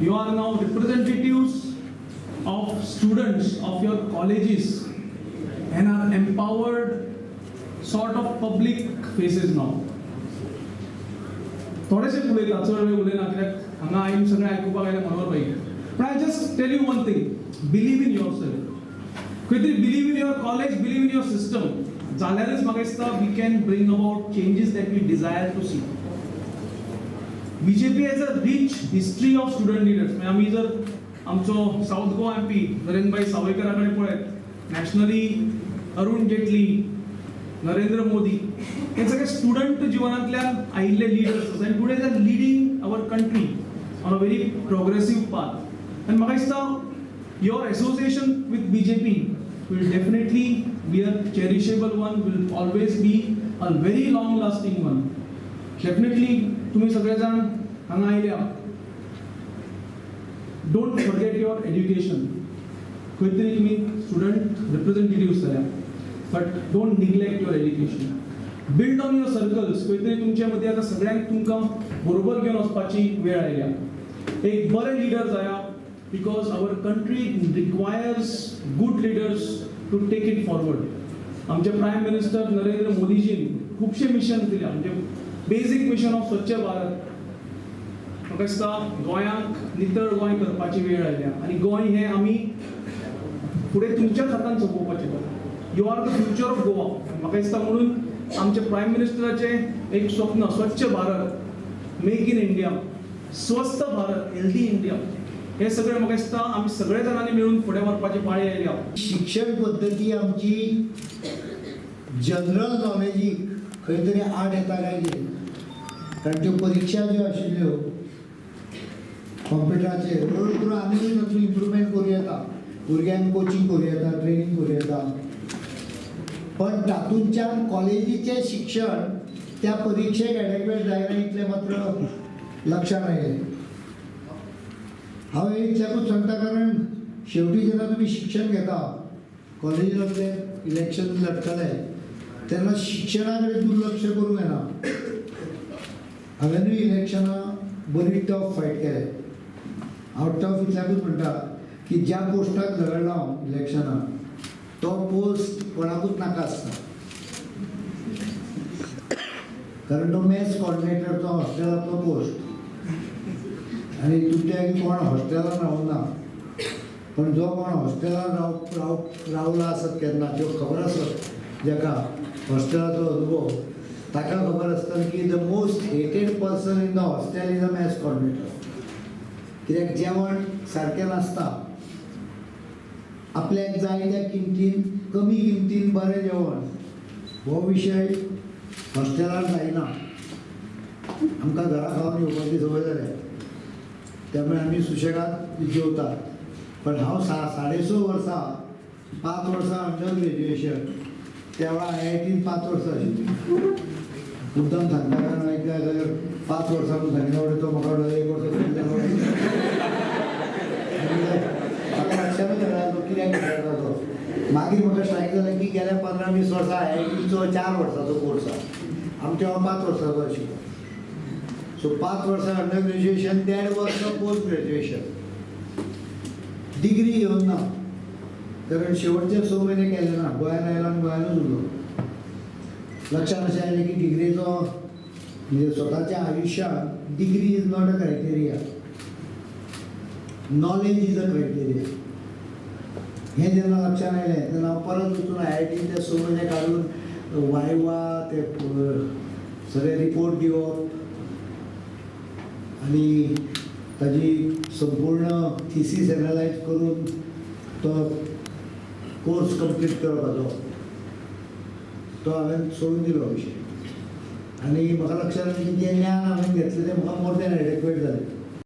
You are now representatives of students of your colleges and are empowered sort of public faces now. थोडेसे उलयता चड वेळ उलयना कित्याक हांगा आयन सगळें आयकुपाक आयल्या मनोहर भाई. But I just tell you one thing, believe in yourself. खंय तरी believe in your college, believe in your system. जाल्यारच म्हाका दिसता we can bring about changes that we desire to see. BJP has a rich history of student leaders. म्हणजे आमी जर आमचो south Goa MP Narendrabhai सावयकरा कडेन पळयत, नॅशनली अरुण जेटली, नरेंद्र मोदी, हे सगळे स्टुडंट जिवनांतल्यान आयिल्ले लिडर्स आनी today they are leading our country on a very progressive path. आनी म्हाका दिसता your association with BJP will definitely be a cherishable one, will always be a very long lasting one. Definitely तुम्ही सगळे जाण हांगा आयल्या, don't forget your education. खंय तरी तुम्ही स्टुडंट रिप्रेझेंटेटिव्ह जाल्या, but don't neglect your education. Build on your circles. खंय तरी तुमच्या मध्ये आता सगळ्यांक तुमकां बरोबर घेवन वचपाची वेळ आयल्या. एक बरे लीडर जाया, because our country requires good leaders to take it forward. आमचे प्राइम मिनिस्टर नरेंद्र मोदीजीन खूपशे मिशन दिल्या, म्हणजे बेसिक मिशन ऑफ स्वच्छ भारत. म्हाका दिसता गोंयांक नितळ गोंय करपाची वेळ आयल्या आनी गोंय हें आमी फुडें तुमच्याच हातान सोपोवपाचें. You are the future of Goa. म्हाका दिसता म्हणून आमचे प्राइम मिनिस्टराचें एक स्वप्न स्वच्छ भारत, मेक इन इंडिया, स्वस्थ भारत, हेल्दी इंडिया, हे सगळे म्हाका दिसता आमी सगळे जाणांनी मेळून फुडें व्हरपाची पाळी आयल्या. शिक्षण पद्दती आमची जनरल नॉलेजीक खंय तरी आड येता काय कितें, कारण त्यो परिक्षा ज्यो आशिल्ल्यो कॉम्प्युटराचेर हळू करून आनी मातसो इम्प्रुवमेंट करूं येता, भुरग्यांक कोचिंग करूं येता, ट्रेनींग करूं येता, पण तातूंतल्यान कॉलेजीचें शिक्षण त्या परिक्षेक एडेक्वेट जायना इतलें मात्र लक्षांत आयलें. हांव इतल्याकूच सांगता, कारण शेवटी जेन्ना तुमी शिक्षण घेता, कॉलेजींतले इलेक्शन लढतले तेन्ना शिक्षणा कडेन दुर्लक्ष करूंक येना. हांवेनूय इलेक्शनां बरी टफ फायट केले. हांव टफ इतल्याकूच म्हणटा की ज्या पोस्टाक झगडला हांव इलेक्शनाक, तो पोस्ट कोणाकूच नाका आसता, कारण तो मेस कॉर्डिनेटरचो हॉस्टेलांतलो पोस्ट. आनी तुमच्या कोण हॉस्टेलान रावना, पण जो कोण हॉस्टेलान रावला आसत केन्ना, त्यो खबर आसत जाका हॉस्टेलाचो अनुभव, ताका खबर आसता की द मोस्ट हेटेड person in the hostel is a mess coordinator. कित्याक जेवण सारकें नासता, आपल्याक जाय त्या किंमतीन कमी किंमतीन बरें जेवण, हो विशय हॉस्टेलान जायना. आमकां घरा खावन येवपाची संवय जाल्या, त्यामुळे आम्ही सुशेगाद जेवतात. पण हांव 6.5 वर्सां 5 वर्सां अंडर ग्रॅज्युएशन, तेव्हा IITन 5 वर्सां आशिल्ली. मुद्दाम सांगता कारण ऐकल्या जाल्यार 5 वर्सां म्हणून सांगितलं वडे तो म्हाका वाटलं 1 वर्स म्हाका लक्षानूच येना तो कित्याक घेतला तो. मागीर म्हाका स्ट्रायक जालें की गेल्या 15-20 वर्सां IITचो 4 वर्सांचो कोर्स आहा, आमच्या 5 वर्सांचो आशिल्लो. सो 5 वर्सां अंडर ग्रॅज्युएशन, 1.5 वर्स पोस्ट ग्रॅज्युएशन. डिग्री घेवन ना, कारण शेवटचे 6 महिने केले ना, गोंयान आयला आनी गोंयानूच उरलो. लक्षात अशें आयलें की डिग्रीचो म्हणजे स्वताच्या आयुश्यात degree is not a criteria, knowledge is a criteria. हें जेन्ना लक्षात आयलें तेन्ना हांव परत वचून IITन ते 6 महिने काडून वायवा ते सगळे रिपोर्ट दिवप आनी ताजी संपूर्ण थिसीस एनालायज करून तो कोर्स कंप्लीट करपाचो, तो हांवें सोडून दिलो विशय. आनी म्हाका लक्षात आयलें की जें ज्ञान हांवें घेतलें तें म्हाका मोर दॅन एडेक्वेट जालें.